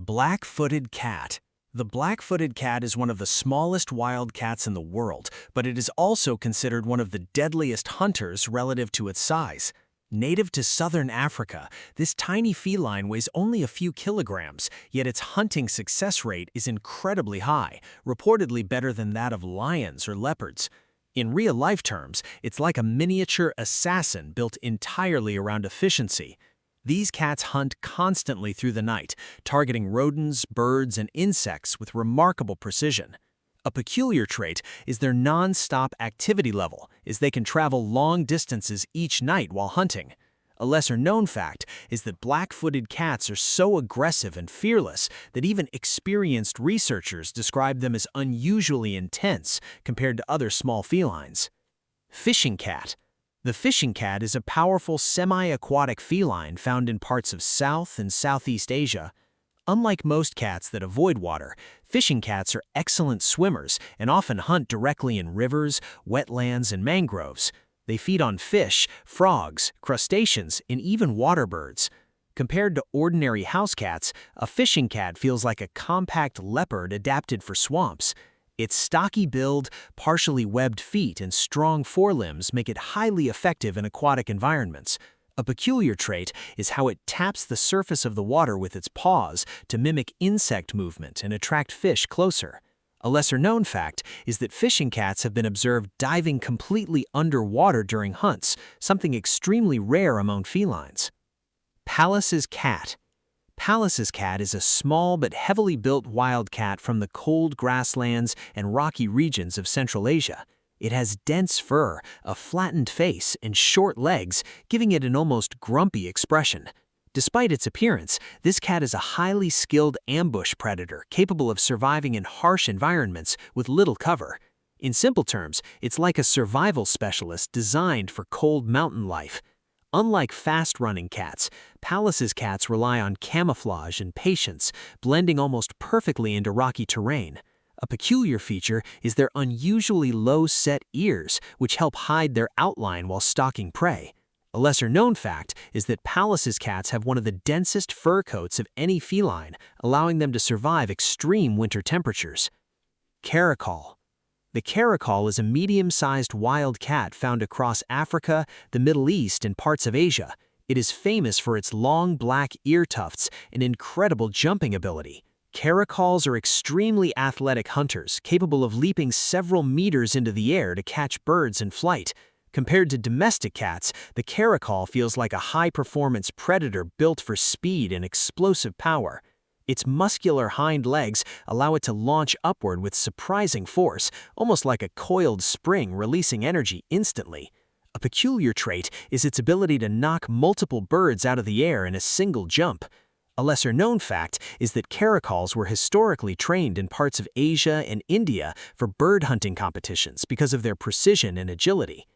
Black-footed cat. The black-footed cat is one of the smallest wild cats in the world, but it is also considered one of the deadliest hunters relative to its size. Native to southern Africa, this tiny feline weighs only a few kilograms, yet its hunting success rate is incredibly high, reportedly better than that of lions or leopards. In real-life terms, it's like a miniature assassin built entirely around efficiency. These cats hunt constantly through the night, targeting rodents, birds, and insects with remarkable precision. A peculiar trait is their non-stop activity level, as they can travel long distances each night while hunting. A lesser-known fact is that black-footed cats are so aggressive and fearless that even experienced researchers describe them as unusually intense compared to other small felines. Fishing cat. The fishing cat is a powerful semi-aquatic feline found in parts of South and Southeast Asia. Unlike most cats that avoid water, fishing cats are excellent swimmers and often hunt directly in rivers, wetlands, and mangroves. They feed on fish, frogs, crustaceans, and even water birds. Compared to ordinary house cats, a fishing cat feels like a compact leopard adapted for swamps. Its stocky build, partially webbed feet, and strong forelimbs make it highly effective in aquatic environments. A peculiar trait is how it taps the surface of the water with its paws to mimic insect movement and attract fish closer. A lesser-known fact is that fishing cats have been observed diving completely underwater during hunts, something extremely rare among felines. Pallas's cat. Pallas's cat is a small but heavily built wild cat from the cold grasslands and rocky regions of Central Asia. It has dense fur, a flattened face, and short legs, giving it an almost grumpy expression. Despite its appearance, this cat is a highly skilled ambush predator capable of surviving in harsh environments with little cover. In simple terms, it's like a survival specialist designed for cold mountain life. Unlike fast-running cats, Pallas's cats rely on camouflage and patience, blending almost perfectly into rocky terrain. A peculiar feature is their unusually low-set ears, which help hide their outline while stalking prey. A lesser-known fact is that Pallas's cats have one of the densest fur coats of any feline, allowing them to survive extreme winter temperatures. Caracal. The caracal is a medium-sized wild cat found across Africa, the Middle East, and parts of Asia. It is famous for its long black ear tufts and incredible jumping ability. Caracals are extremely athletic hunters, capable of leaping several meters into the air to catch birds in flight. Compared to domestic cats, the caracal feels like a high-performance predator built for speed and explosive power. Its muscular hind legs allow it to launch upward with surprising force, almost like a coiled spring releasing energy instantly. A peculiar trait is its ability to knock multiple birds out of the air in a single jump. A lesser-known fact is that caracals were historically trained in parts of Asia and India for bird hunting competitions because of their precision and agility.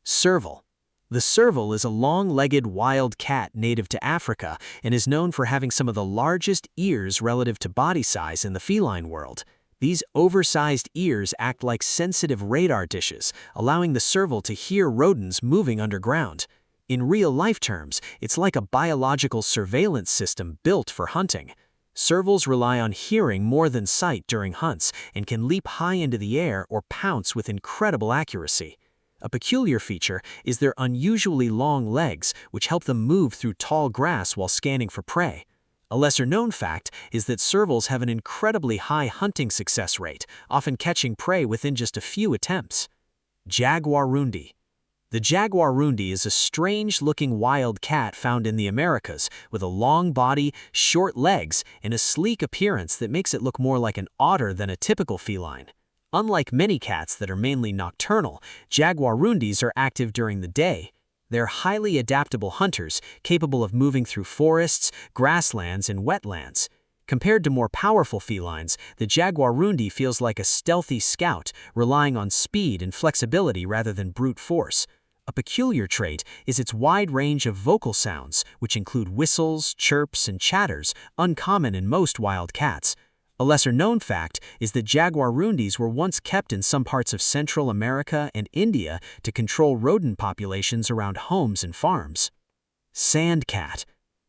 Serval. The serval is a long-legged wild cat native to Africa and is known for having some of the largest ears relative to body size in the feline world. These oversized ears act like sensitive radar dishes, allowing the serval to hear rodents moving underground. In real-life terms, it's like a biological surveillance system built for hunting. Servals rely on hearing more than sight during hunts and can leap high into the air or pounce with incredible accuracy. A peculiar feature is their unusually long legs, which help them move through tall grass while scanning for prey. A lesser-known fact is that servals have an incredibly high hunting success rate, often catching prey within just a few attempts. Jaguarundi. The jaguarundi is a strange-looking wild cat found in the Americas, with a long body, short legs, and a sleek appearance that makes it look more like an otter than a typical feline. Unlike many cats that are mainly nocturnal, jaguarundis are active during the day. They're highly adaptable hunters, capable of moving through forests, grasslands, and wetlands. Compared to more powerful felines, the jaguarundi feels like a stealthy scout, relying on speed and flexibility rather than brute force. A peculiar trait is its wide range of vocal sounds, which include whistles, chirps, and chatters, uncommon in most wild cats. A lesser-known fact is that jaguarundis were once kept in some parts of Central America and India to control rodent populations around homes and farms. Sand cat.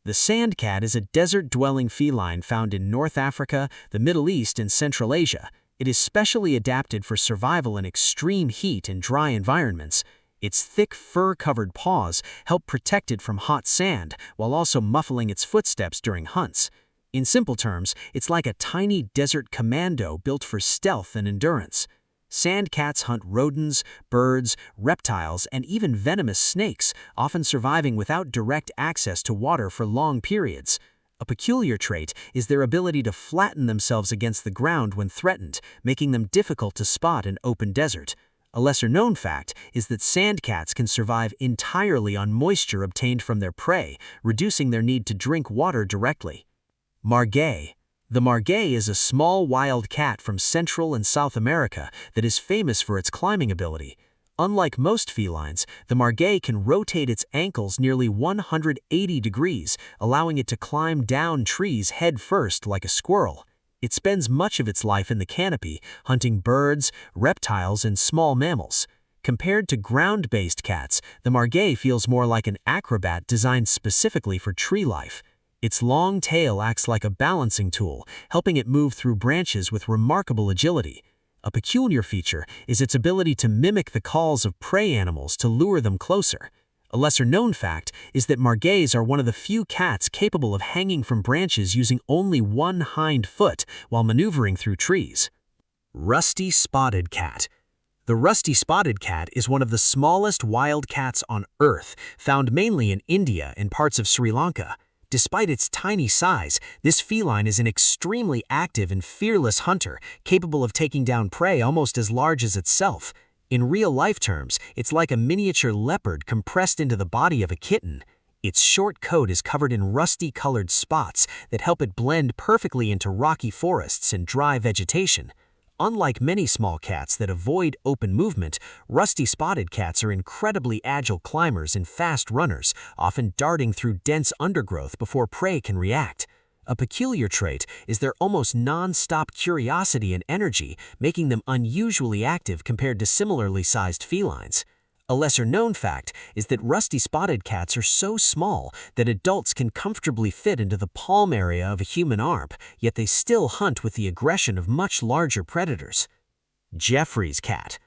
The sand cat is a desert-dwelling feline found in North Africa, the Middle East, and Central Asia. It is specially adapted for survival in extreme heat and dry environments. Its thick fur-covered paws help protect it from hot sand while also muffling its footsteps during hunts. In simple terms, it's like a tiny desert commando built for stealth and endurance. Sand cats hunt rodents, birds, reptiles, and even venomous snakes, often surviving without direct access to water for long periods. A peculiar trait is their ability to flatten themselves against the ground when threatened, making them difficult to spot in open desert. A lesser-known fact is that sand cats can survive entirely on moisture obtained from their prey, reducing their need to drink water directly. Margay. The margay is a small wild cat from Central and South America that is famous for its climbing ability. Unlike most felines, the margay can rotate its ankles nearly 180 degrees, allowing it to climb down trees head first like a squirrel. It spends much of its life in the canopy, hunting birds, reptiles, and small mammals. Compared to ground-based cats, the margay feels more like an acrobat designed specifically for tree life. Its long tail acts like a balancing tool, helping it move through branches with remarkable agility. A peculiar feature is its ability to mimic the calls of prey animals to lure them closer. A lesser-known fact is that margays are one of the few cats capable of hanging from branches using only one hind foot while maneuvering through trees. Rusty spotted cat. The rusty spotted cat is one of the smallest wild cats on Earth, found mainly in India and parts of Sri Lanka. Despite its tiny size, this feline is an extremely active and fearless hunter, capable of taking down prey almost as large as itself. In real-life terms, it's like a miniature leopard compressed into the body of a kitten. Its short coat is covered in rusty-colored spots that help it blend perfectly into rocky forests and dry vegetation. Unlike many small cats that avoid open movement, rusty spotted cats are incredibly agile climbers and fast runners, often darting through dense undergrowth before prey can react. A peculiar trait is their almost non-stop curiosity and energy, making them unusually active compared to similarly sized felines. A lesser-known fact is that rusty spotted cats are so small that adults can comfortably fit into the palm area of a human arm, yet they still hunt with the aggression of much larger predators. Jeffrey's cat.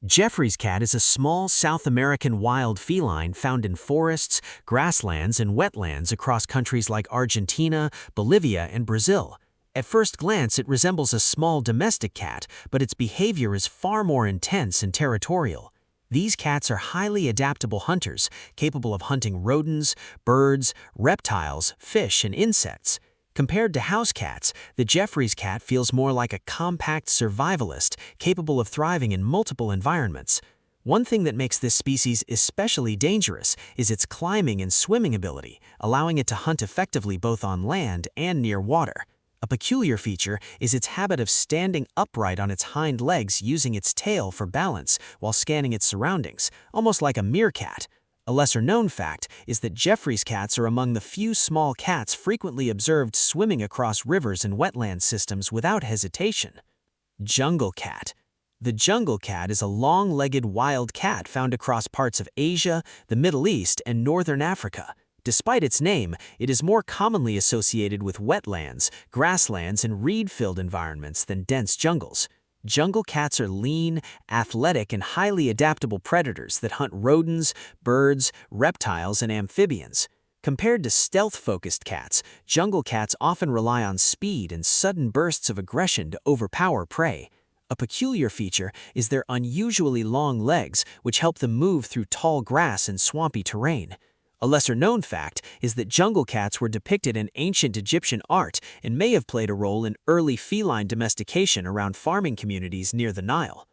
Jeffrey's cat is a small South American wild feline found in forests, grasslands, and wetlands across countries like Argentina, Bolivia, and Brazil. At first glance, it resembles a small domestic cat, but its behavior is far more intense and territorial. These cats are highly adaptable hunters, capable of hunting rodents, birds, reptiles, fish, and insects. Compared to house cats, the Jeffrey's cat feels more like a compact survivalist, capable of thriving in multiple environments. One thing that makes this species especially dangerous is its climbing and swimming ability, allowing it to hunt effectively both on land and near water. A peculiar feature is its habit of standing upright on its hind legs using its tail for balance while scanning its surroundings, almost like a meerkat. A lesser-known fact is that Jeffrey's cats are among the few small cats frequently observed swimming across rivers and wetland systems without hesitation. Jungle cat. The jungle cat is a long-legged wild cat found across parts of Asia, the Middle East, and northern Africa. Despite its name, it is more commonly associated with wetlands, grasslands, and reed-filled environments than dense jungles. Jungle cats are lean, athletic, and highly adaptable predators that hunt rodents, birds, reptiles, and amphibians. Compared to stealth-focused cats, jungle cats often rely on speed and sudden bursts of aggression to overpower prey. A peculiar feature is their unusually long legs, which help them move through tall grass and swampy terrain. A lesser-known fact is that jungle cats were depicted in ancient Egyptian art and may have played a role in early feline domestication around farming communities near the Nile.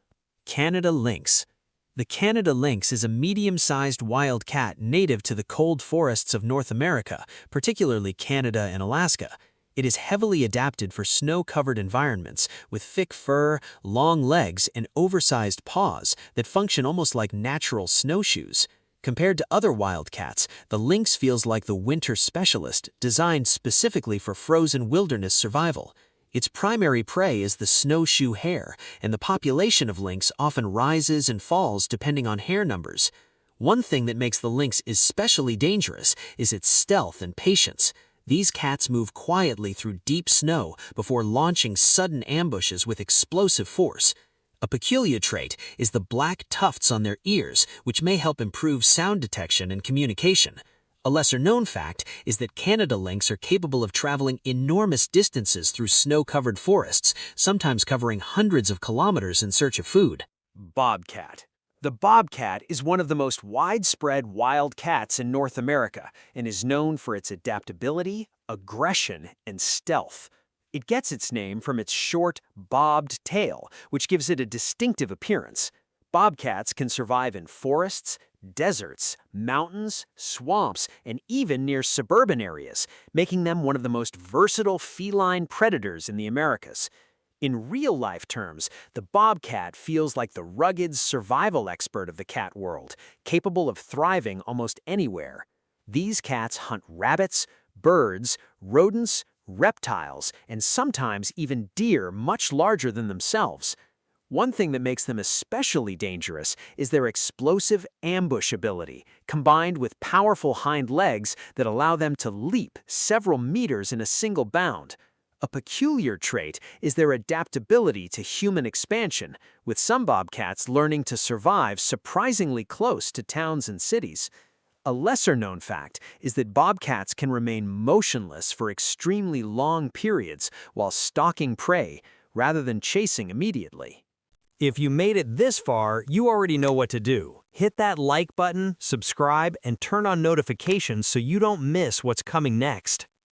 Canada lynx. The Canada lynx is a medium-sized wild cat native to the cold forests of North America, particularly Canada and Alaska. It is heavily adapted for snow-covered environments, with thick fur, long legs, and oversized paws that function almost like natural snowshoes. Compared to other wildcats, the lynx feels like the winter specialist, designed specifically for frozen wilderness survival. Its primary prey is the snowshoe hare, and the population of lynx often rises and falls depending on hare numbers. One thing that makes the lynx especially dangerous is its stealth and patience. These cats move quietly through deep snow before launching sudden ambushes with explosive force. A peculiar trait is the black tufts on their ears, which may help improve sound detection and communication. A lesser-known fact is that Canada lynx are capable of traveling enormous distances through snow-covered forests, sometimes covering hundreds of kilometers in search of food. Bobcat. The bobcat is one of the most widespread wild cats in North America and is known for its adaptability, aggression, and stealth. It gets its name from its short, bobbed tail, which gives it a distinctive appearance. Bobcats can survive in forests, deserts, mountains, swamps, and even near suburban areas, making them one of the most versatile feline predators in the Americas. In real-life terms, the bobcat feels like the rugged survival expert of the cat world, capable of thriving almost anywhere. These cats hunt rabbits, birds, rodents, reptiles, and sometimes even deer much larger than themselves. One thing that makes them especially dangerous is their explosive ambush ability, combined with powerful hind legs that allow them to leap several meters in a single bound. A peculiar trait is their adaptability to human expansion, with some bobcats learning to survive surprisingly close to towns and cities. A lesser-known fact is that bobcats can remain motionless for extremely long periods while stalking prey, rather than chasing immediately. If you made it this far, you already know what to do. Hit that like button, subscribe, and turn on notifications so you don't miss what's coming next.